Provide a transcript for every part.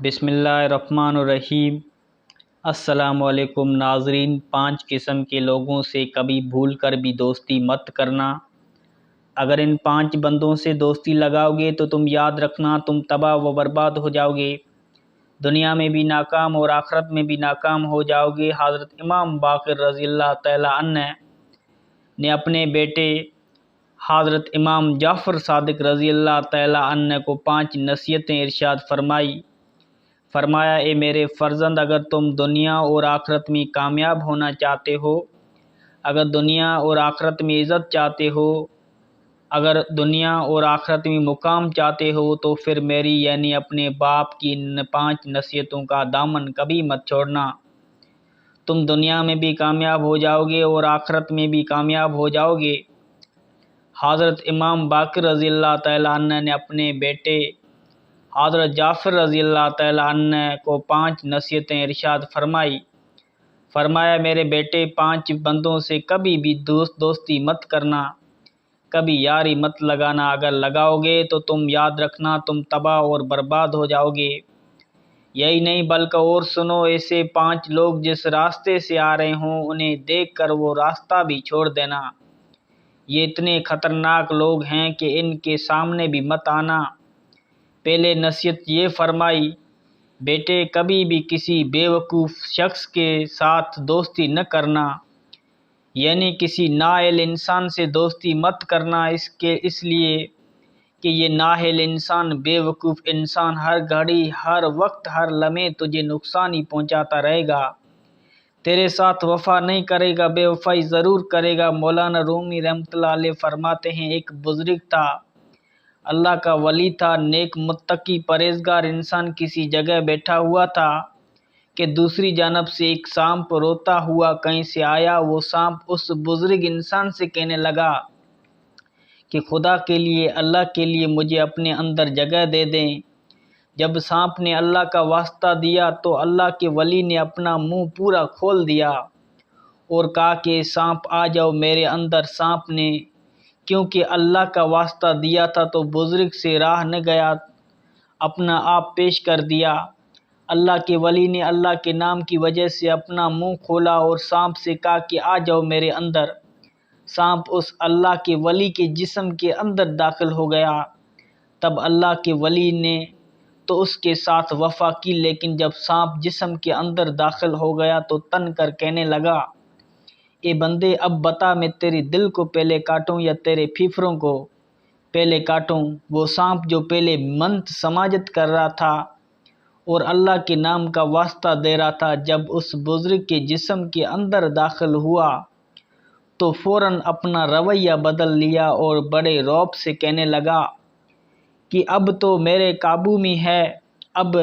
بسم اللہ الرحمن الرحیم۔ السلام علیکم ناظرین، 5 قسم کے لوگوں سے کبھی بھول کر بھی دوستی مت کرنا۔ اگر ان 5 بندوں سے دوستی لگاؤ گے تو تم یاد رکھنا تم تباہ و برباد ہو جاؤ گے، دنیا میں بھی ناکام اور آخرت میں بھی ناکام ہو جاؤ گے۔ حضرت امام باقر رضی اللہ تعالیٰ عنہ نے اپنے بیٹے حضرت امام جعفر صادق رضی اللہ تعالیٰ عنہ کو 5 نصیحتیں ارشاد فرمایا اے میرے فرزند، اگر تم دنیا اور آخرت میں کامیاب ہونا چاہتے ہو، اگر دنیا اور آخرت میں عزت چاہتے ہو، اگر دنیا اور آخرت میں مقام چاہتے ہو تو پھر میری یعنی اپنے باپ کی ان 5 نصیحتوں کا دامن کبھی مت چھوڑنا۔ تم دنیا میں بھی کامیاب ہو جاؤ گے اور آخرت میں بھی کامیاب ہو جاؤ گے۔ حضرت امام باقر رضی اللہ تعالیٰ عنہ نے اپنے بیٹے حضرت جعفر رضی اللہ تعالیٰ عنہ کو 5 نصیحتیں ارشاد فرمایا میرے بیٹے، 5 بندوں سے کبھی بھی دوستی مت کرنا، کبھی یاری مت لگانا۔ اگر لگاؤ گے تو تم یاد رکھنا تم تباہ اور برباد ہو جاؤ گے۔ یہی نہیں بلکہ اور سنو، ایسے 5 لوگ جس راستے سے آ رہے ہوں انہیں دیکھ کر وہ راستہ بھی چھوڑ دینا۔ یہ اتنے خطرناک لوگ ہیں کہ ان کے سامنے بھی مت آنا۔ پہلے نصیحت یہ فرمائی، بیٹے کبھی بھی کسی بے وقوف شخص کے ساتھ دوستی نہ کرنا، یعنی کسی نااہل انسان سے دوستی مت کرنا، اس لیے کہ یہ نااہل انسان، بے وقوف انسان ہر گھڑی، ہر وقت، ہر لمحے تجھے نقصان ہی پہنچاتا رہے گا، تیرے ساتھ وفا نہیں کرے گا، بے وفائی ضرور کرے گا۔ مولانا رومی رحمۃ اللہ علیہ فرماتے ہیں، ایک بزرگ تھا، اللہ کا ولی تھا، نیک متقی پرہیزگار انسان کسی جگہ بیٹھا ہوا تھا کہ دوسری جانب سے ایک سانپ روتا ہوا کہیں سے آیا۔ وہ سانپ اس بزرگ انسان سے کہنے لگا کہ خدا کے لیے، اللہ کے لیے مجھے اپنے اندر جگہ دے دیں۔ جب سانپ نے اللہ کا واسطہ دیا تو اللہ کے ولی نے اپنا منہ پورا کھول دیا اور کہا کہ سانپ آ جاؤ میرے اندر۔ سانپ نے کیونکہ اللہ کا واسطہ دیا تھا تو بزرگ سے راہ نہ گیا، اپنا آپ پیش کر دیا۔ اللہ کے ولی نے اللہ کے نام کی وجہ سے اپنا منہ کھولا اور سانپ سے کہا کہ آ جاؤ میرے اندر۔ سانپ اس اللہ کے ولی کے جسم کے اندر داخل ہو گیا۔ تب اللہ کے ولی نے تو اس کے ساتھ وفا کی، لیکن جب سانپ جسم کے اندر داخل ہو گیا تو تن کر کہنے لگا، اے بندے اب بتا میں تیرے دل کو پہلے کاٹوں یا تیرے پھیپھڑوں کو پہلے کاٹوں؟ وہ سانپ جو پہلے منت سماجت کر رہا تھا اور اللہ کے نام کا واسطہ دے رہا تھا، جب اس بزرگ کے جسم کے اندر داخل ہوا تو فوراً اپنا رویہ بدل لیا اور بڑے رعب سے کہنے لگا کہ اب تو میرے قابو میں ہے، اب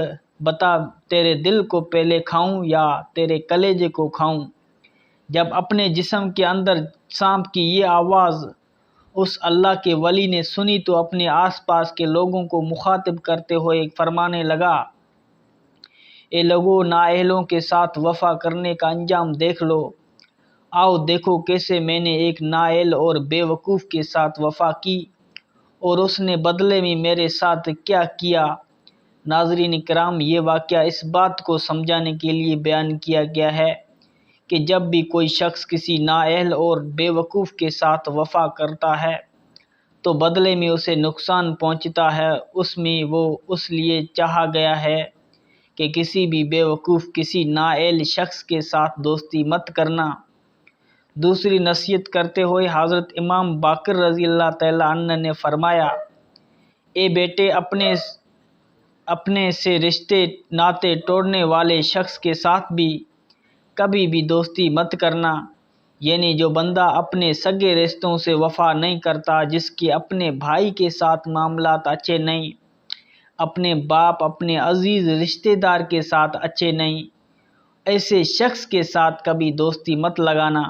بتا تیرے دل کو پہلے کھاؤں یا تیرے کلیجے کو کھاؤں؟ جب اپنے جسم کے اندر سانپ کی یہ آواز اس اللہ کے ولی نے سنی تو اپنے آس پاس کے لوگوں کو مخاطب کرتے ہوئے فرمانے لگا، اے لوگو، نااہلوں کے ساتھ وفا کرنے کا انجام دیکھ لو، آؤ دیکھو کیسے میں نے ایک نااہل اور بے وقوف کے ساتھ وفا کی اور اس نے بدلے میں میرے ساتھ کیا کیا۔ ناظرین کرام، یہ واقعہ اس بات کو سمجھانے کے لیے بیان کیا گیا ہے کہ جب بھی کوئی شخص کسی نااہل اور بے وقوف کے ساتھ وفا کرتا ہے تو بدلے میں اسے نقصان پہنچتا ہے، اس میں وہ اس لیے چاہا گیا ہے کہ کسی بھی بے وقوف، کسی نااہل شخص کے ساتھ دوستی مت کرنا۔ دوسری نصیحت کرتے ہوئے حضرت امام باقر رضی اللہ تعالیٰ عنہ نے فرمایا، اے بیٹے، اپنے سے رشتے ناطے توڑنے والے شخص کے ساتھ بھی کبھی بھی دوستی مت کرنا، یعنی جو بندہ اپنے سگے رشتوں سے وفا نہیں کرتا، جس کے اپنے بھائی کے ساتھ معاملات اچھے نہیں، اپنے باپ، اپنے عزیز رشتہ دار کے ساتھ اچھے نہیں، ایسے شخص کے ساتھ کبھی دوستی مت لگانا۔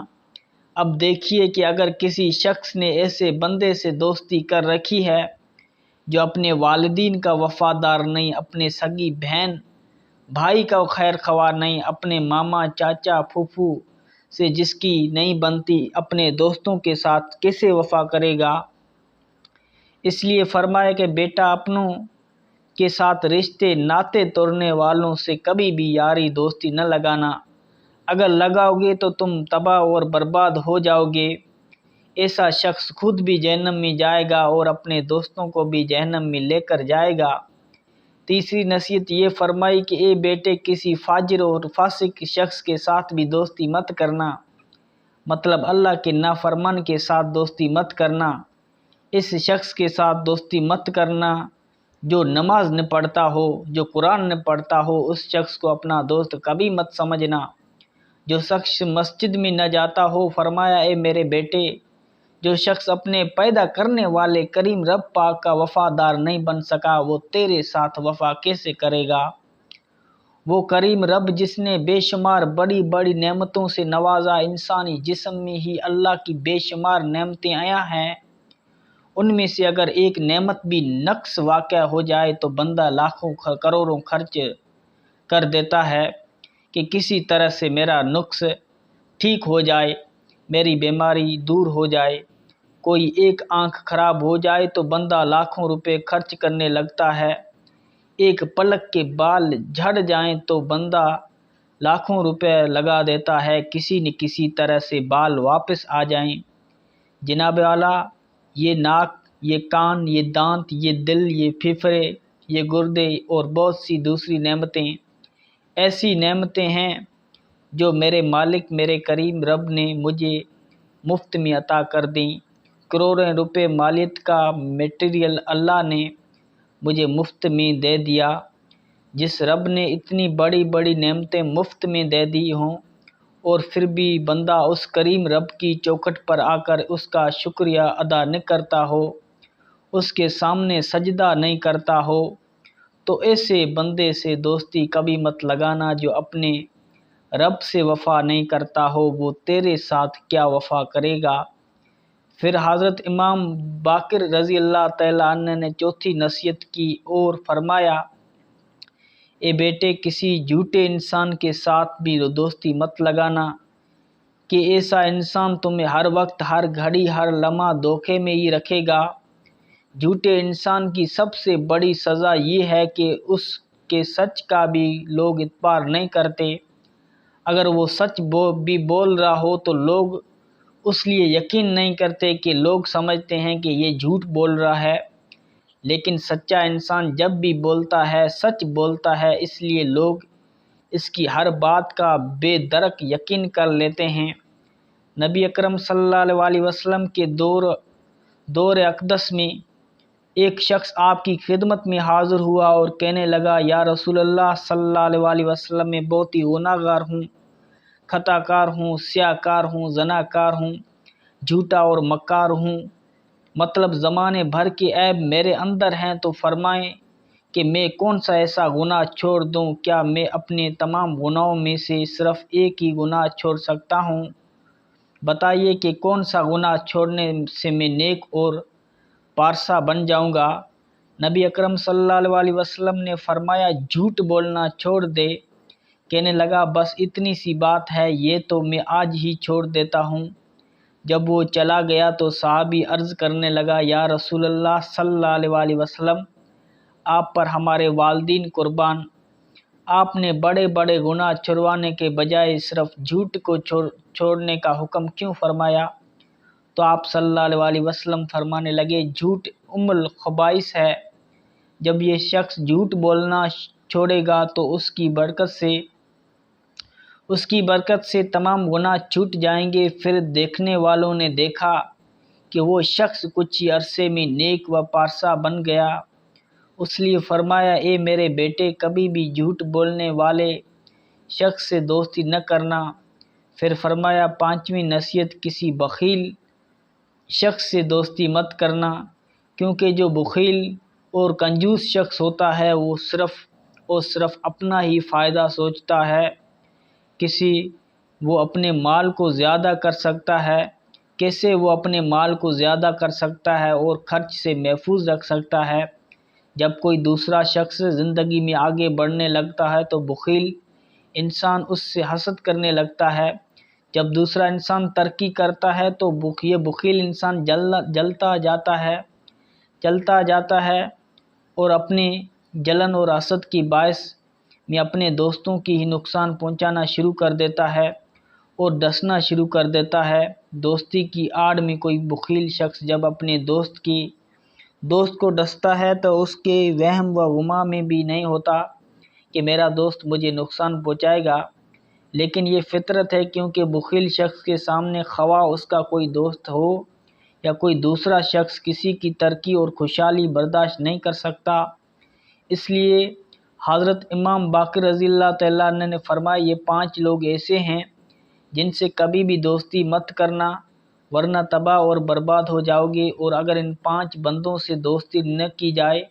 اب دیکھیے کہ اگر کسی شخص نے ایسے بندے سے دوستی کر رکھی ہے جو اپنے والدین کا وفادار نہیں، اپنے سگی بہن بھائی کا خیر خواہ نہیں، اپنے ماما چاچا پھوپھو سے جس کی نہیں بنتی، اپنے دوستوں کے ساتھ کیسے وفا کرے گا؟ اس لیے فرمایا کہ بیٹا، اپنوں کے ساتھ رشتے ناطے توڑنے والوں سے کبھی بھی یاری دوستی نہ لگانا، اگر لگاؤ گے تو تم تباہ اور برباد ہو جاؤ گے۔ ایسا شخص خود بھی جہنم میں جائے گا اور اپنے دوستوں کو بھی جہنم میں لے کر جائے گا۔ تیسری نصیحت یہ فرمائی کہ اے بیٹے، کسی فاجر اور فاسق شخص کے ساتھ بھی دوستی مت کرنا، مطلب اللہ کے نافرمان کے ساتھ دوستی مت کرنا۔ اس شخص کے ساتھ دوستی مت کرنا جو نماز نہ پڑھتا ہو، جو قرآن نہ پڑھتا ہو، اس شخص کو اپنا دوست کبھی مت سمجھنا۔ جو شخص مسجد میں نہ جاتا ہو، فرمایا اے میرے بیٹے، جو شخص اپنے پیدا کرنے والے کریم رب پاک کا وفادار نہیں بن سکا، وہ تیرے ساتھ وفا کیسے کرے گا؟ وہ کریم رب جس نے بے شمار بڑی بڑی نعمتوں سے نوازا، انسانی جسم میں ہی اللہ کی بے شمار نعمتیں آیا ہیں، ان میں سے اگر ایک نعمت بھی نقص واقع ہو جائے تو بندہ لاکھوں کروڑوں خرچ کر دیتا ہے کہ کسی طرح سے میرا نقص ٹھیک ہو جائے، میری بیماری دور ہو جائے۔ کوئی ایک آنکھ خراب ہو جائے تو بندہ لاکھوں روپے خرچ کرنے لگتا ہے، ایک پلک کے بال جھڑ جائیں تو بندہ لاکھوں روپے لگا دیتا ہے کسی نہ کسی طرح سے بال واپس آ جائیں۔ جناب اعلیٰ، یہ ناک، یہ کان، یہ دانت، یہ دل، یہ پھیپھڑے، یہ گردے اور بہت سی دوسری نعمتیں ایسی نعمتیں ہیں جو میرے مالک میرے کریم رب نے مجھے مفت میں عطا کر دیں۔ کروڑوں روپے مالیت کا میٹیریل اللہ نے مجھے مفت میں دے دیا۔ جس رب نے اتنی بڑی بڑی نعمتیں مفت میں دے دی ہوں اور پھر بھی بندہ اس کریم رب کی چوکھٹ پر آ کر اس کا شکریہ ادا نہ کرتا ہو، اس کے سامنے سجدہ نہیں کرتا ہو، تو ایسے بندے سے دوستی کبھی مت لگانا۔ جو اپنے رب سے وفا نہیں کرتا ہو، وہ تیرے ساتھ کیا وفا کرے گا؟ پھر حضرت امام باقر رضی اللہ تعالیٰ عنہ نے چوتھی نصیحت کی اور فرمایا، اے بیٹے، کسی جھوٹے انسان کے ساتھ بھی دوستی مت لگانا کہ ایسا انسان تمہیں ہر وقت، ہر گھڑی، ہر لمحہ دھوکے میں ہی رکھے گا۔ جھوٹے انسان کی سب سے بڑی سزا یہ ہے کہ اس کے سچ کا بھی لوگ اعتبار نہیں کرتے۔ اگر وہ سچ بھی بول رہا ہو تو لوگ اس لیے یقین نہیں کرتے کہ لوگ سمجھتے ہیں کہ یہ جھوٹ بول رہا ہے، لیکن سچا انسان جب بھی بولتا ہے سچ بولتا ہے، اس لیے لوگ اس کی ہر بات کا بے درک یقین کر لیتے ہیں۔ نبی اکرم صلی اللہ علیہ وسلم کے دور اقدس میں ایک شخص آپ کی خدمت میں حاضر ہوا اور کہنے لگا، یا رسول اللہ صلی اللہ علیہ وسلم، میں بہت ہی گناہ گار ہوں، خطا کار ہوں، سیاہ کار ہوں، زنا کار ہوں، جھوٹا اور مکار ہوں، مطلب زمانے بھر کے عیب میرے اندر ہیں، تو فرمائیں کہ میں کون سا ایسا گناہ چھوڑ دوں؟ کیا میں اپنے تمام گناہوں میں سے صرف ایک ہی گناہ چھوڑ سکتا ہوں؟ بتائیے کہ کون سا گناہ چھوڑنے سے میں نیک اور پارسا بن جاؤں گا؟ نبی اکرم صلی اللہ علیہ وسلم نے فرمایا، جھوٹ بولنا چھوڑ دے۔ کہنے لگا، بس اتنی سی بات ہے، یہ تو میں آج ہی چھوڑ دیتا ہوں۔ جب وہ چلا گیا تو صحابی عرض کرنے لگا، یا رسول اللہ صلی اللہ علیہ وسلم، آپ پر ہمارے والدین قربان، آپ نے بڑے بڑے گناہ چھڑوانے کے بجائے صرف جھوٹ کو چھوڑنے کا حکم کیوں فرمایا؟ تو آپ صلی اللہ علیہ وسلم فرمانے لگے، جھوٹ ام الخبائث ہے۔ جب یہ شخص جھوٹ بولنا چھوڑے گا تو اس کی برکت سے تمام گناہ چھوٹ جائیں گے۔ پھر دیکھنے والوں نے دیکھا کہ وہ شخص کچھ ہی عرصے میں نیک و پارسا بن گیا۔ اس لیے فرمایا، اے میرے بیٹے، کبھی بھی جھوٹ بولنے والے شخص سے دوستی نہ کرنا۔ پھر فرمایا، پانچویں نصیحت، کسی بخیل شخص سے دوستی مت کرنا، کیونکہ جو بخیل اور کنجوس شخص ہوتا ہے وہ صرف اپنا ہی فائدہ سوچتا ہے۔ وہ اپنے مال کو زیادہ کر سکتا ہے، کیسے وہ اپنے مال کو زیادہ کر سکتا ہے اور خرچ سے محفوظ رکھ سکتا ہے؟ جب کوئی دوسرا شخص زندگی میں آگے بڑھنے لگتا ہے تو بخیل انسان اس سے حسد کرنے لگتا ہے۔ جب دوسرا انسان ترقی کرتا ہے تو یہ بخیل انسان چلتا جاتا ہے اور اپنے جلن اور حسد کی باعث میں اپنے دوستوں کی ہی نقصان پہنچانا شروع کر دیتا ہے اور ڈسنا شروع کر دیتا ہے۔ دوستی کی آڑ میں کوئی بخیل شخص جب اپنے دوست کو ڈستا ہے تو اس کے وہم و گمان میں بھی نہیں ہوتا کہ میرا دوست مجھے نقصان پہنچائے گا، لیکن یہ فطرت ہے، کیونکہ بخیل شخص کے سامنے خواہ اس کا کوئی دوست ہو یا کوئی دوسرا شخص کسی کی ترقی اور خوشحالی برداشت نہیں کر سکتا۔ اس لیے حضرت امام باقر رضی اللہ تعالیٰ عنہ نے فرمایا، یہ 5 لوگ ایسے ہیں جن سے کبھی بھی دوستی مت کرنا، ورنہ تباہ اور برباد ہو جاؤ گے۔ اور اگر ان 5 بندوں سے دوستی نہ کی جائے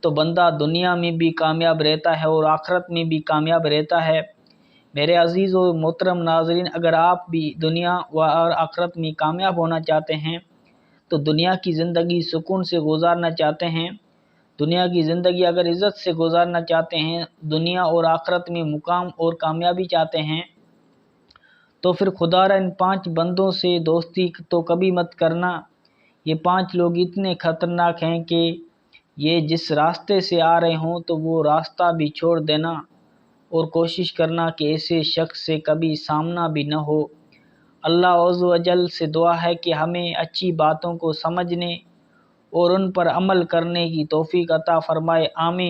تو بندہ دنیا میں بھی کامیاب رہتا ہے اور آخرت میں بھی کامیاب رہتا ہے۔ میرے عزیز و محترم ناظرین، اگر آپ بھی دنیا اور آخرت میں کامیاب ہونا چاہتے ہیں تو دنیا کی زندگی سکون سے گزارنا چاہتے ہیں، دنیا کی زندگی اگر عزت سے گزارنا چاہتے ہیں، دنیا اور آخرت میں مقام اور کامیابی چاہتے ہیں، تو پھر خدا را ان 5 بندوں سے دوستی تو کبھی مت کرنا۔ یہ 5 لوگ اتنے خطرناک ہیں کہ یہ جس راستے سے آ رہے ہوں تو وہ راستہ بھی چھوڑ دینا اور کوشش کرنا کہ ایسے شخص سے کبھی سامنا بھی نہ ہو۔ اللہ عز و جل سے دعا ہے کہ ہمیں اچھی باتوں کو سمجھنے اور ان پر عمل کرنے کی توفیق عطا فرمائے، آمین۔